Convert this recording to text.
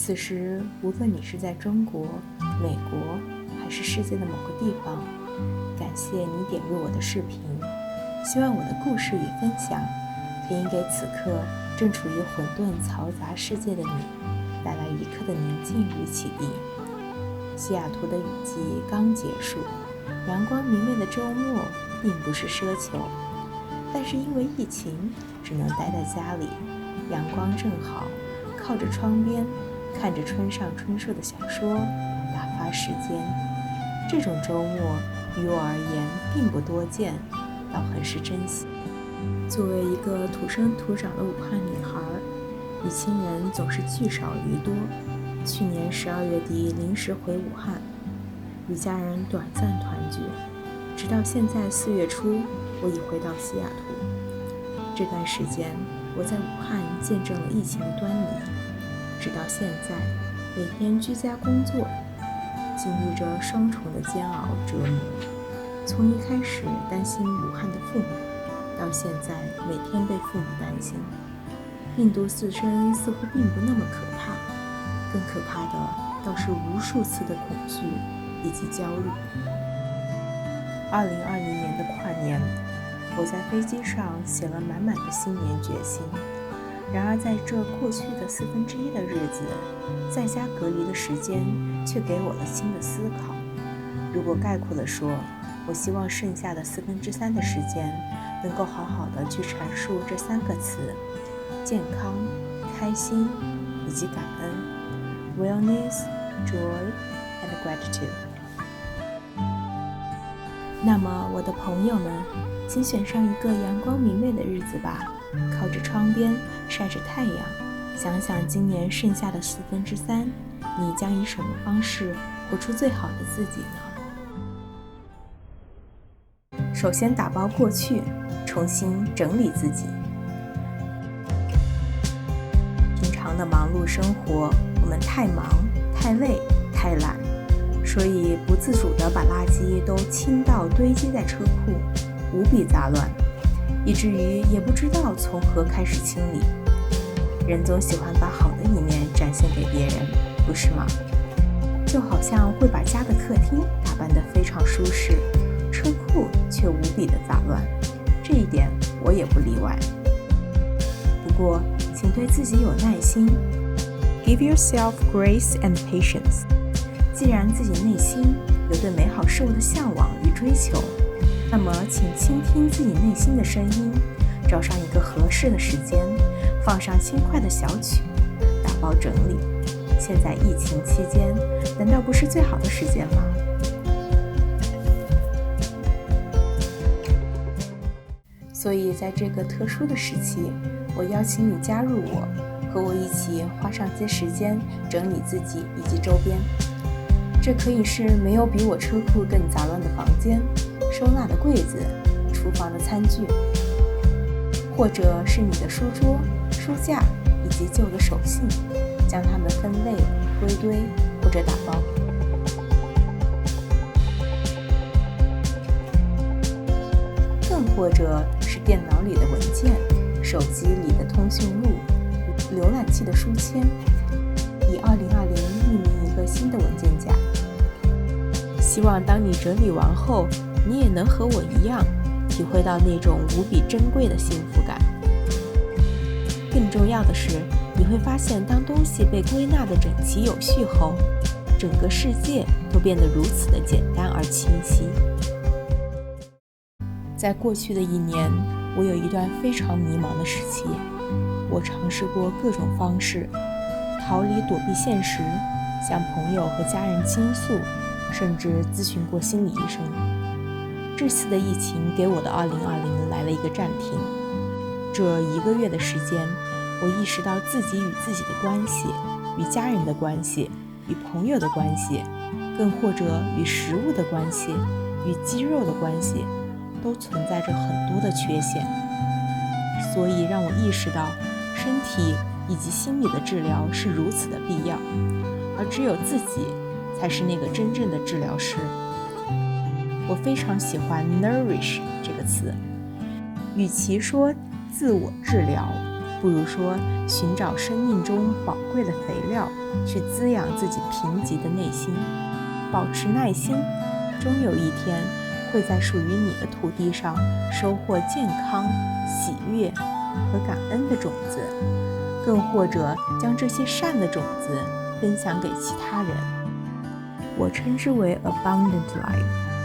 此时，无论你是在中国、美国，还是世界的某个地方，感谢你点入我的视频。希望我的故事与分享，可以给此刻正处于混沌嘈杂世界的你，带来一刻的宁静与启迪。西雅图的雨季刚结束，阳光明媚的周末并不是奢求，但是因为疫情，只能待在家里，阳光正好，靠着窗边，看着村上春树的小说，打发时间。这种周末于我而言并不多见，倒很是珍惜。作为一个土生土长的武汉女孩，与亲人总是聚少离多。去年12月底临时回武汉，与家人短暂团聚，直到现在4月初，我已回到西雅图。这段时间，我在武汉见证了疫情的端倪，直到现在，每天居家工作，经历着双重的煎熬折磨。从一开始担心武汉的父母，到现在每天被父母担心。病毒自身似乎并不那么可怕，更可怕的倒是无数次的恐惧以及焦虑。2020年的跨年，我在飞机上写了满满的新年决心。然而在这过去的1/4的日子，在家隔离的时间却给我了新的思考。如果概括地说，我希望剩下的3/4的时间能够好好的去阐述这3个词：健康、开心以及感恩。 Wellness, joy and gratitude。 那么我的朋友们，请选上一个阳光明媚的日子吧，靠着窗边，晒着太阳，想想今年剩下的3/4，你将以什么方式活出最好的自己呢？首先打包过去，重新整理自己。平常的忙碌生活，我们太忙、太累、太懒，所以不自主地把垃圾都倾倒堆积在车库，无比杂乱，以至于也不知道从何开始清理。人总喜欢把好的一面展现给别人，不是吗？就好像会把家的客厅打扮得非常舒适，车库却无比的杂乱，这一点我也不例外。不过，请对自己有耐心 ，Give yourself grace and patience。既然自己内心有对美好事物的向往与追求，那么请倾听自己内心的声音，找上一个合适的时间，放上轻快的小曲，打包整理。现在疫情期间，难道不是最好的时间吗？所以在这个特殊的时期，我邀请你加入我，和我一起花上些时间整理自己以及周边。这可以是没有比我车库更杂乱的房间，收纳的柜子，厨房的餐具，或者是你的书桌、书架以及旧的手信，将它们分类、归堆或者打包。更或者是电脑里的文件、手机里的通讯录、浏览器的书签，以2020命名一个新的文件夹。希望当你整理完后，你也能和我一样，体会到那种无比珍贵的幸福感。更重要的是，你会发现当东西被归纳得整齐有序后，整个世界都变得如此的简单而清晰。在过去的1年，我有一段非常迷茫的时期，我尝试过各种方式，逃离躲避现实，向朋友和家人倾诉，甚至咨询过心理医生。这次的疫情给我的2020来了一个暂停。这1个月的时间，我意识到自己与自己的关系，与家人的关系，与朋友的关系，更或者与食物的关系，与肌肉的关系，都存在着很多的缺陷。所以让我意识到，身体以及心理的治疗是如此的必要，而只有自己才是那个真正的治疗师。我非常喜欢 nourish 这个词，与其说自我治疗，不如说寻找生命中宝贵的肥料，去滋养自己贫瘠的内心。保持耐心，终有一天会在属于你的土地上收获健康、喜悦和感恩的种子，更或者将这些善的种子分享给其他人。我称之为 abundant life。